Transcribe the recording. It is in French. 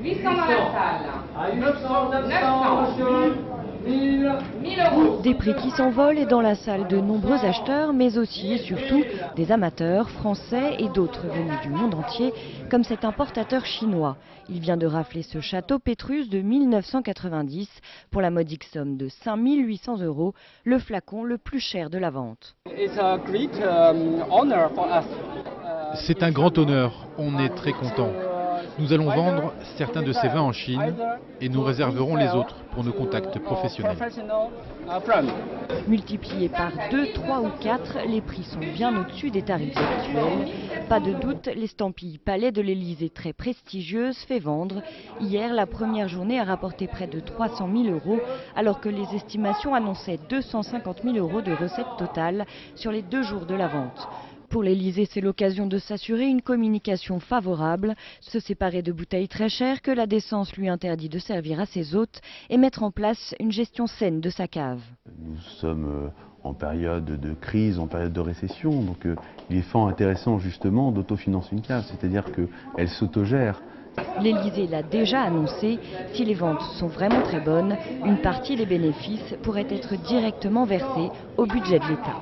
800 dans la salle. 900. 1000 euros. Des prix qui s'envolent et dans la salle de nombreux acheteurs, mais aussi et surtout des amateurs français et d'autres venus du monde entier, comme cet importateur chinois. Il vient de rafler ce château Pétrus de 1990 pour la modique somme de 5 800 €, le flacon le plus cher de la vente. C'est un grand honneur, on est très content. Nous allons vendre certains de ces vins en Chine et nous réserverons les autres pour nos contacts professionnels. Multipliés par 2, 3 ou 4, les prix sont bien au-dessus des tarifs habituels. Pas de doute, l'estampille Palais de l'Élysée, très prestigieuse, fait vendre. Hier, la première journée a rapporté près de 300 000 €, alors que les estimations annonçaient 250 000 € de recettes totales sur les 2 jours de la vente. Pour l'Élysée, c'est l'occasion de s'assurer une communication favorable, se séparer de bouteilles très chères que la décence lui interdit de servir à ses hôtes et mettre en place une gestion saine de sa cave. Nous sommes en période de crise, en période de récession, donc il est fort intéressant justement d'autofinancer une cave, c'est-à-dire qu'elle s'autogère. L'Élysée l'a déjà annoncé, si les ventes sont vraiment très bonnes, une partie des bénéfices pourrait être directement versée au budget de l'État.